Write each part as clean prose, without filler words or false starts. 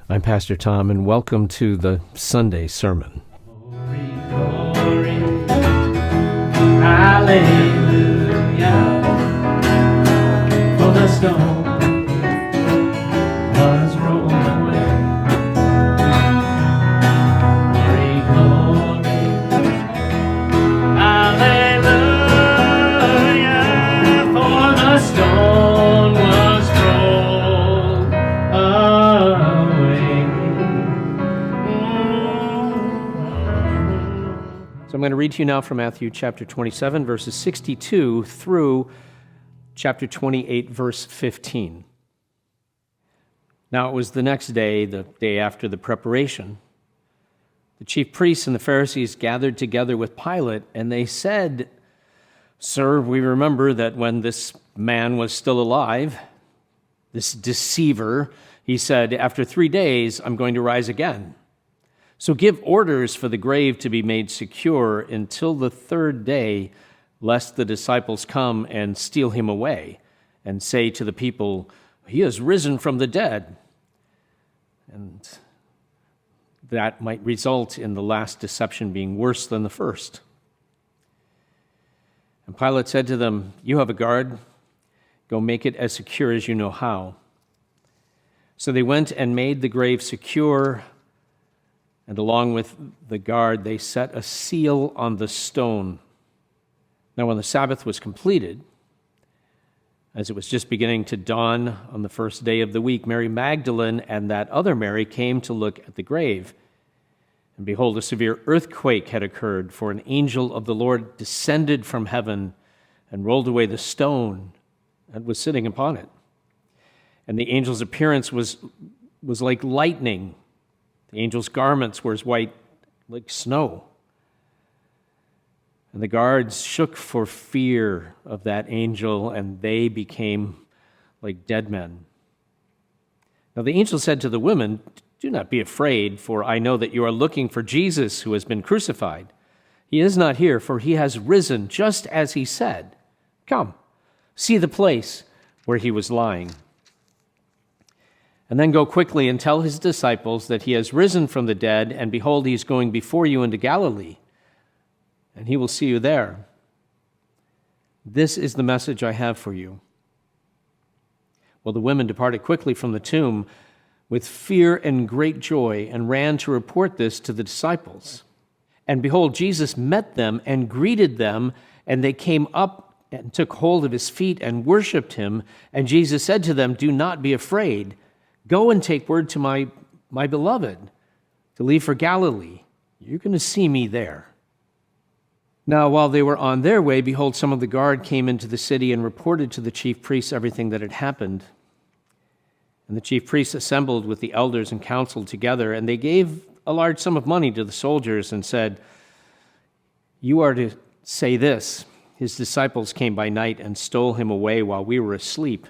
I'm Pastor Tom, and welcome to the Sunday Sermon. Glory, glory, hallelujah, for the stone was rolled away. Glory, glory, hallelujah, for the stone was rolled away. So I'm going to read to you now from Matthew chapter 27, verses 62 through chapter 28, verse 15. Now it was the next day, the day after the preparation. The chief priests and the Pharisees gathered together with Pilate, and they said, "Sir, we remember that when this man was still alive, this deceiver, he said, 'After 3 days, I'm going to rise again.' So give orders for the grave to be made secure until the third day, lest the disciples come and steal him away and say to the people, 'He has risen from the dead.' And that might result in the last deception being worse than the first." And Pilate said to them, "You have a guard. Go make it as secure as you know how." So they went and made the grave secure, and along with the guard, they set a seal on the stone. Now, when the Sabbath was completed, as it was just beginning to dawn on the first day of the week, Mary Magdalene and that other Mary came to look at the grave. And behold, a severe earthquake had occurred, for an angel of the Lord descended from heaven and rolled away the stone that was sitting upon it. And the angel's appearance was like lightning. The angel's garments were as white like snow. And the guards shook for fear of that angel, and they became like dead men. Now the angel said to the women, "Do not be afraid, for I know that you are looking for Jesus who has been crucified. He is not here, for he has risen just as he said. Come, see the place where he was lying. And then go quickly and tell his disciples that he has risen from the dead, and behold, he is going before you into Galilee, and he will see you there. This is the message I have for you." Well, the women departed quickly from the tomb with fear and great joy, and ran to report this to the disciples. And behold, Jesus met them and greeted them, and they came up and took hold of his feet and worshipped him. And Jesus said to them, "Do not be afraid. Go and take word to my beloved to leave for Galilee. You're going to see me there." Now, while they were on their way, behold, some of the guard came into the city and reported to the chief priests everything that had happened. And the chief priests assembled with the elders and counseled together, and they gave a large sum of money to the soldiers and said, "You are to say this: his disciples came by night and stole him away while we were asleep.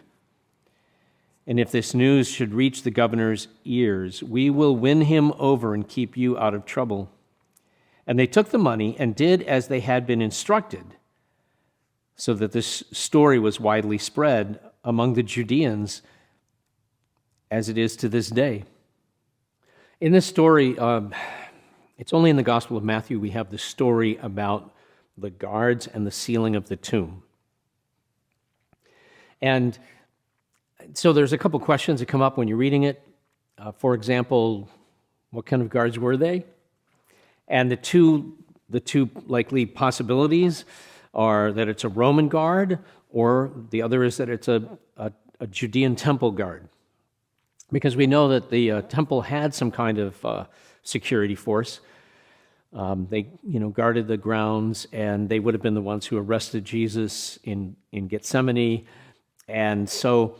And if this news should reach the governor's ears, we will win him over and keep you out of trouble." And they took the money and did as they had been instructed, so that this story was widely spread among the Judeans, as it is to this day. In this story, it's only in the Gospel of Matthew we have the story about the guards and the sealing of the tomb. And so there's a couple questions that come up when you're reading it. For example, what kind of guards were they? And the two likely possibilities are that it's a Roman guard, or the other is that it's a Judean temple guard. Because we know that the temple had some kind of security force. They guarded the grounds, and they would have been the ones who arrested Jesus in Gethsemane. And so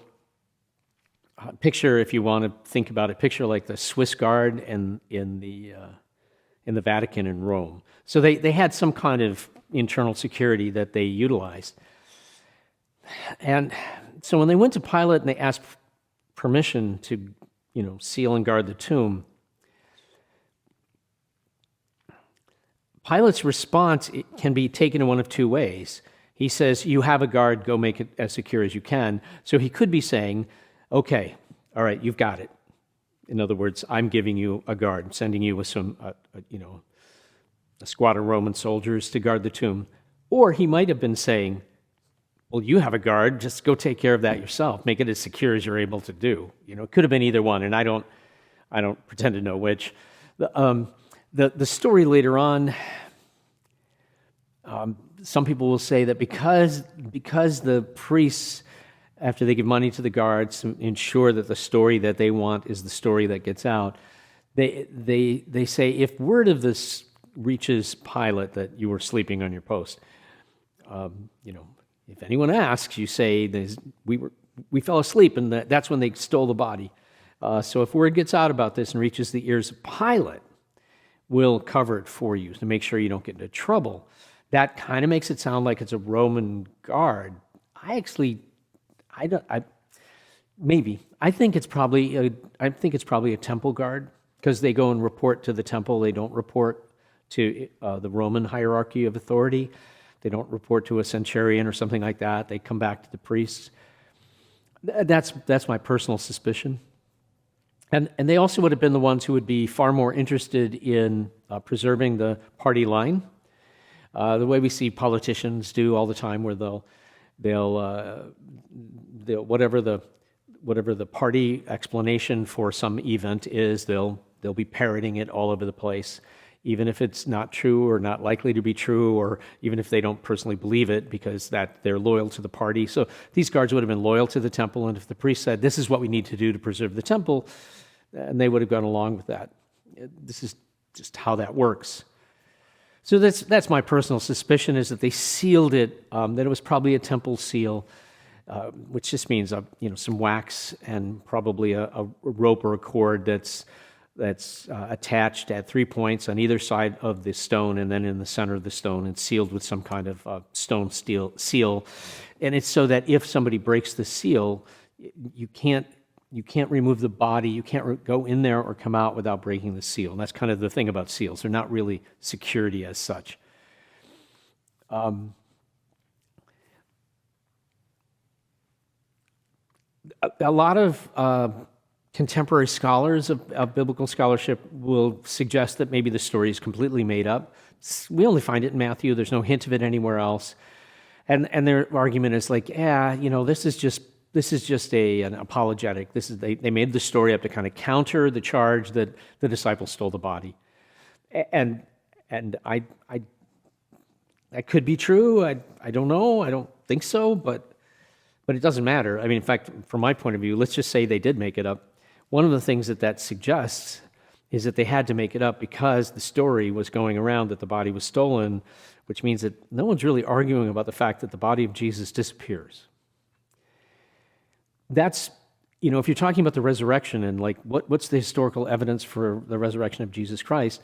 picture, if you want to think about it, picture like the Swiss Guard in the Vatican in Rome. So they had some kind of internal security that they utilized. And so when they went to Pilate and they asked permission to, seal and guard the tomb, Pilate's response can be taken in one of two ways. He says, "You have a guard, go make it as secure as you can." So he could be saying, "Okay, all right, you've got it. In other words, I'm giving you a guard, sending you with a squad of Roman soldiers to guard the tomb. Or he might have been saying, well, you have a guard, just go take care of that yourself. Make it as secure as you're able to do. It could have been either one, and I don't pretend to know which. The story later on, some people will say that because the priests, after they give money to the guards to ensure that the story that they want is the story that gets out, they say, if word of this reaches Pilate that you were sleeping on your post, if anyone asks, you say, we fell asleep, and that's when they stole the body. So if word gets out about this and reaches the ears of Pilate, we'll cover it for you to make sure you don't get into trouble. That kind of makes it sound like it's a Roman guard. I think it's probably a temple guard, because they go and report to the temple. They don't report to the Roman hierarchy of authority. They don't report to a centurion or something like that. They come back to the priests. That's my personal suspicion. And they also would have been the ones who would be far more interested in preserving the party line, the way we see politicians do all the time, where they'll whatever the party explanation for some event is, they'll be parroting it all over the place, even if it's not true or not likely to be true, or even if they don't personally believe it, because that they're loyal to the party. So these guards would have been loyal to the temple, and if the priest said, this is what we need to do to preserve the temple, and they would have gone along with that. This is just how that works. So that's my personal suspicion, is that they sealed it, that it was probably a temple seal, which just means some wax and probably a rope or a cord that's attached at 3 points on either side of the stone, and then in the center of the stone, and sealed with some kind of stone steel seal. And it's so that if somebody breaks the seal, you can't remove the body, you can't go in there or come out without breaking the seal. And that's kind of the thing about seals. They're not really security as such. A lot of contemporary scholars of biblical scholarship will suggest that maybe the story is completely made up. We only find it in Matthew. There's no hint of it anywhere else. And their argument is like, this is just an apologetic. They made the story up to kind of counter the charge that the disciples stole the body. And that could be true. I don't know. I don't think so, but it doesn't matter. I mean, in fact, from my point of view, let's just say they did make it up. One of the things that suggests is that they had to make it up because the story was going around that the body was stolen, which means that no one's really arguing about the fact that the body of Jesus disappears. That's, if you're talking about the resurrection and like what's the historical evidence for the resurrection of Jesus Christ,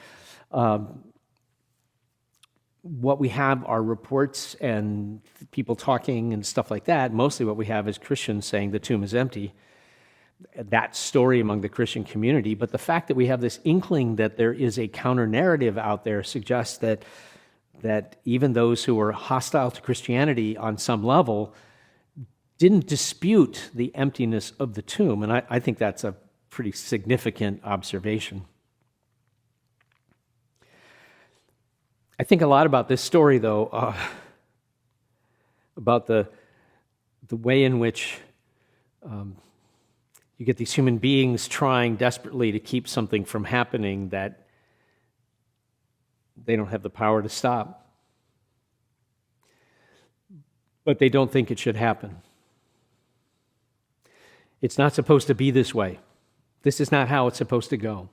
what we have are reports and people talking and stuff like that. Mostly what we have is Christians saying the tomb is empty. That story among the Christian community. But the fact that we have this inkling that there is a counter-narrative out there suggests that even those who were hostile to Christianity on some level didn't dispute the emptiness of the tomb. And I think that's a pretty significant observation. I think a lot about this story, though, about the way in which you get these human beings trying desperately to keep something from happening that they don't have the power to stop. But they don't think it should happen. It's not supposed to be this way. This is not how it's supposed to go.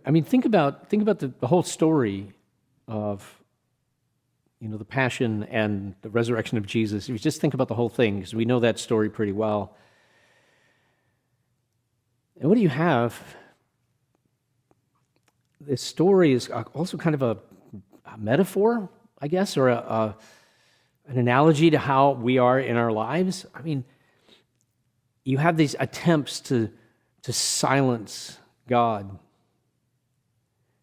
I mean, think about the whole story of the passion and the resurrection of Jesus. If you just think about the whole thing, because we know that story pretty well. And what do you have? This story is also kind of a metaphor, I guess, or an analogy to how we are in our lives. I mean, you have these attempts to silence God,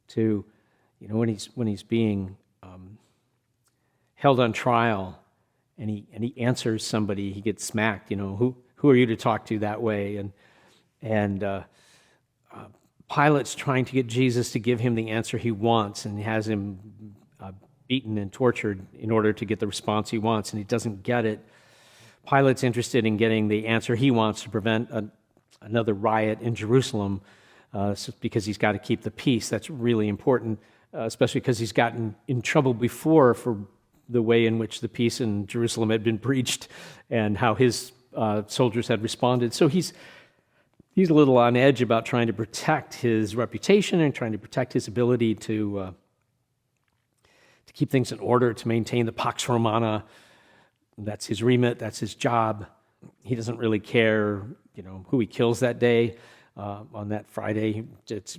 to, when he's being held on trial, and he answers somebody, he gets smacked. Who who are you to talk to that way? And Pilate's trying to get Jesus to give him the answer he wants, and he has him beaten and tortured in order to get the response he wants, and he doesn't get it. Pilate's interested in getting the answer he wants to prevent another riot in Jerusalem because he's got to keep the peace. That's really important, especially because he's gotten in trouble before for the way in which the peace in Jerusalem had been breached and how his soldiers had responded. So he's a little on edge about trying to protect his reputation and trying to protect his ability to keep things in order, to maintain the Pax Romana. That's his remit, that's his job. He doesn't really care, who he kills that day on that Friday. It's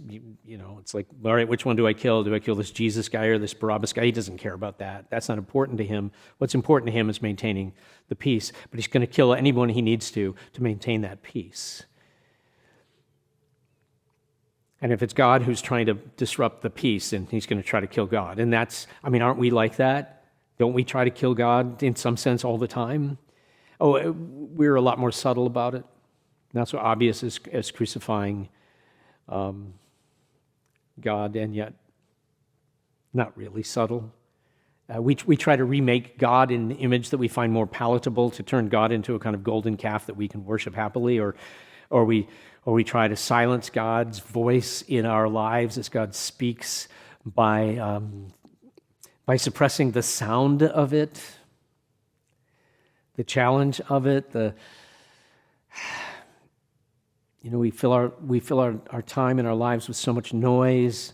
like, all right, which one do I kill? Do I kill this Jesus guy or this Barabbas guy? He doesn't care about that. That's not important to him. What's important to him is maintaining the peace, but he's going to kill anyone he needs to maintain that peace. And if it's God who's trying to disrupt the peace, then he's going to try to kill God. And aren't we like that? Don't we try to kill God in some sense all the time? Oh, we're a lot more subtle about it. Not so obvious as crucifying God, and yet not really subtle. We try to remake God in an image that we find more palatable, to turn God into a kind of golden calf that we can worship happily, or we try to silence God's voice in our lives as God speaks by suppressing the sound of it, the challenge of it. We fill our time in our lives with so much noise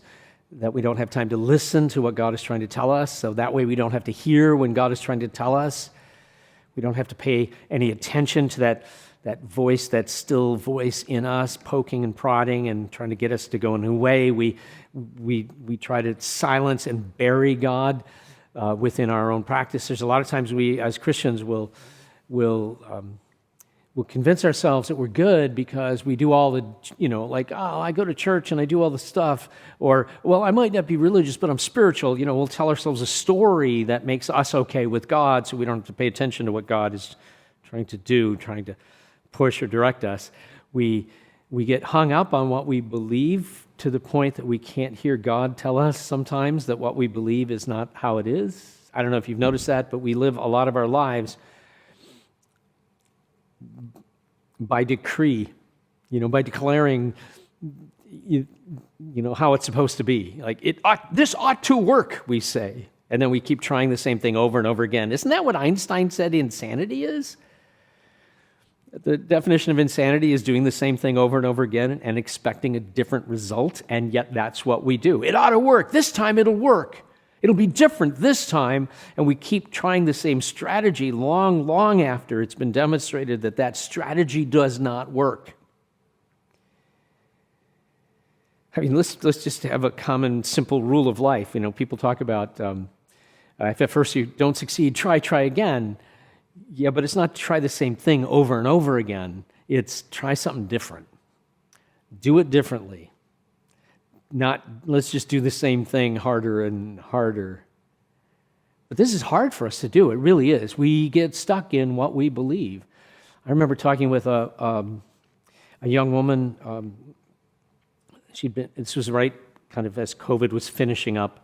that we don't have time to listen to what God is trying to tell us. So that way we don't have to hear when God is trying to tell us. We don't have to pay any attention to that voice, that still voice in us, poking and prodding and trying to get us to go a new way. We try to silence and bury God within our own practice. There's a lot of times we, as Christians, will convince ourselves that we're good because we do all the, I go to church and I do all the stuff. Or, well, I might not be religious, but I'm spiritual. We'll tell ourselves a story that makes us okay with God so we don't have to pay attention to what God is trying to do, trying to push or direct us. We get hung up on what we believe to the point that we can't hear God tell us sometimes that what we believe is not how it is. I don't know if you've noticed that, but we live a lot of our lives by decree, by declaring, how it's supposed to be. Like, this ought to work, we say. And then we keep trying the same thing over and over again. Isn't that what Einstein said insanity is? The definition of insanity is doing the same thing over and over again and expecting a different result, and yet that's what we do. It ought to work. This time it'll work. It'll be different this time, and we keep trying the same strategy long, long after it's been demonstrated that strategy does not work. Let's just have a common, simple rule of life. People talk about if at first you don't succeed, try again. Yeah, but it's not try the same thing over and over again. It's try something different. Do it differently. Not, let's just do the same thing harder and harder. But this is hard for us to do. It really is. We get stuck in what we believe. I remember talking with a young woman. This was right kind of as COVID was finishing up.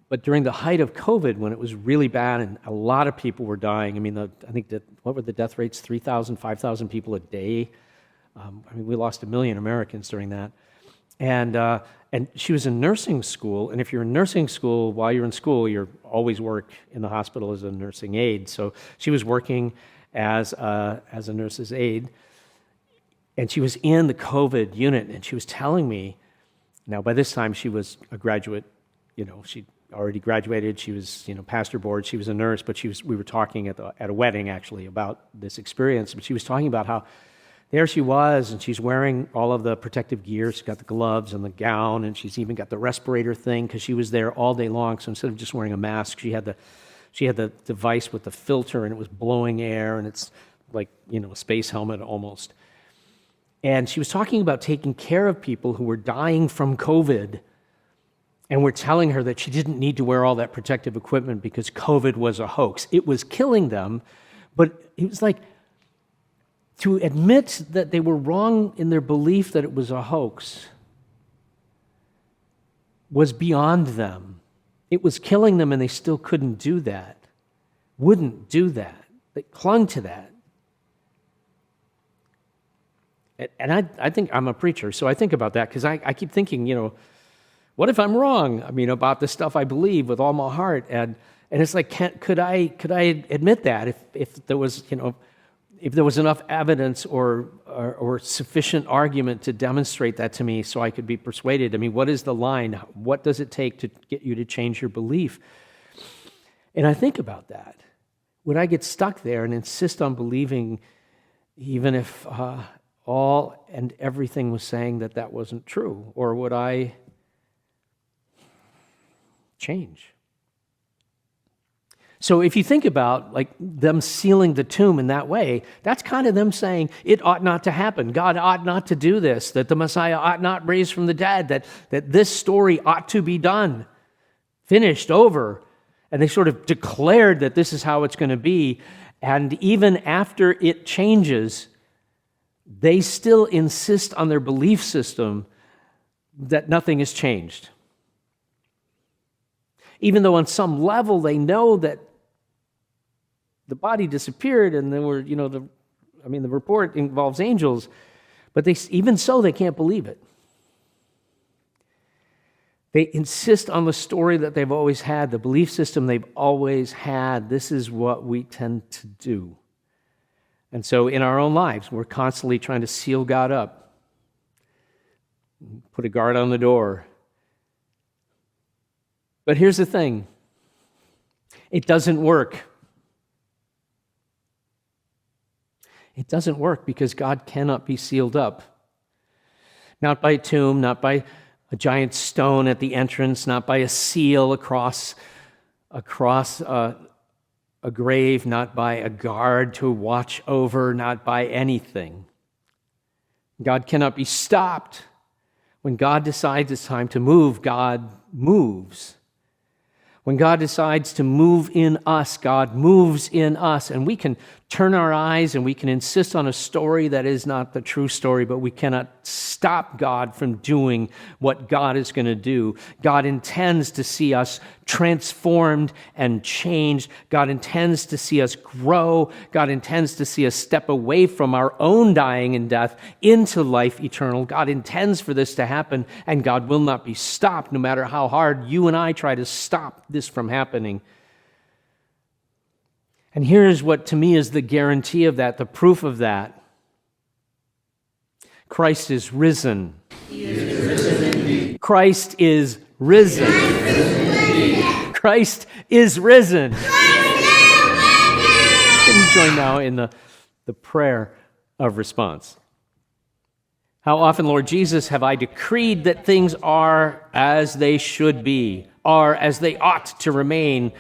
But during the height of COVID, when it was really bad and a lot of people were dying, I think what were the death rates? 3,000, 5,000 people a day. We lost 1 million Americans during that. And she was in nursing school, and if you're in nursing school, while you're in school, you always work in the hospital as a nursing aide. So she was working as a nurse's aide, and she was in the COVID unit, and she was telling me, now by this time she was a graduate, she'd already graduated, she was, past her board, she was a nurse, but we were talking at a wedding actually about this experience, but she was talking about how there she was, and she's wearing all of the protective gear. She's got the gloves and the gown, and she's even got the respirator thing because she was there all day long. So instead of just wearing a mask, she had the device with the filter, and it was blowing air, and it's like, a space helmet almost. And she was talking about taking care of people who were dying from COVID, and we're telling her that she didn't need to wear all that protective equipment because COVID was a hoax. It was killing them, But he was like, to admit that they were wrong in their belief that it was a hoax was beyond them. It was killing them, and they still couldn't do that, wouldn't do that. They clung to that. And I think I'm a preacher, so I think about that because I keep thinking, what if I'm wrong? About the stuff I believe with all my heart, and it's like, could I admit that if there was, if there was enough evidence or sufficient argument to demonstrate that to me, so I could be persuaded? What is the line? What does it take to get you to change your belief? And I think about that. Would I get stuck there and insist on believing, even if all and everything was saying that wasn't true? Or would I change? So if you think about them sealing the tomb in that way, that's kind of them saying it ought not to happen. God ought not to do this, that the Messiah ought not raise from the dead, that this story ought to be done, finished, over. And they sort of declared that this is how it's going to be. And even after it changes, they still insist on their belief system that nothing has changed. Even though on some level they know that the body disappeared and there were, the report involves angels, but even so they can't believe it. They insist on the story that they've always had, the belief system they've always had. This is what we tend to do. And so in our own lives, we're constantly trying to seal God up, put a guard on the door. But here's the thing. It doesn't work. It doesn't work because God cannot be sealed up. Not by a tomb, not by a giant stone at the entrance, not by a seal across a grave, not by a guard to watch over, not by anything. God cannot be stopped. When God decides it's time to move, God moves. When God decides to move in us, God moves in us. And we can turn our eyes and we can insist on a story that is not the true story, but we cannot stop God from doing what God is going to do. God intends to see us transformed and changed. God intends to see us grow. God intends to see us step away from our own dying and death into life eternal. God intends for this to happen, and God will not be stopped no matter how hard you and I try to stop this from happening. And here's what to me is the guarantee of that, the proof of that. Christ is risen. He is risen indeed. Christ is risen. Christ is risen. Can you join now in the prayer of response? How often, Lord Jesus, have I decreed that things are as they should be, are as they ought to remain?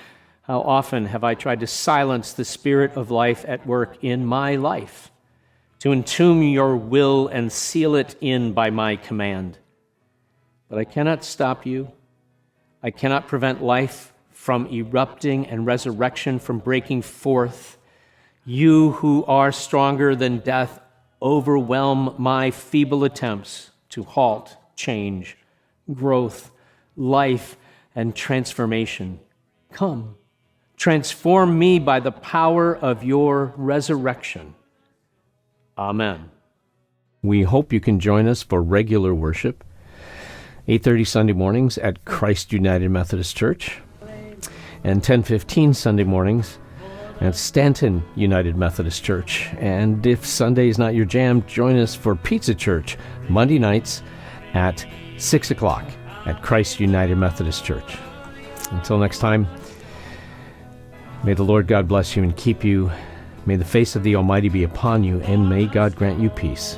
How often have I tried to silence the spirit of life at work in my life, to entomb your will and seal it in by my command? But I cannot stop you. I cannot prevent life from erupting and resurrection from breaking forth. You who are stronger than death, overwhelm my feeble attempts to halt change, growth, life, and transformation. Come, transform me by the power of your resurrection. Amen. We hope you can join us for regular worship, 8:30 Sunday mornings at Christ United Methodist Church, and 10:15 Sunday mornings at Stanton United Methodist Church. And if Sunday is not your jam, join us for Pizza Church Monday nights at 6 o'clock at Christ United Methodist Church. Until next time, may the Lord God bless you and keep you. May the face of the Almighty be upon you, and may God grant you peace.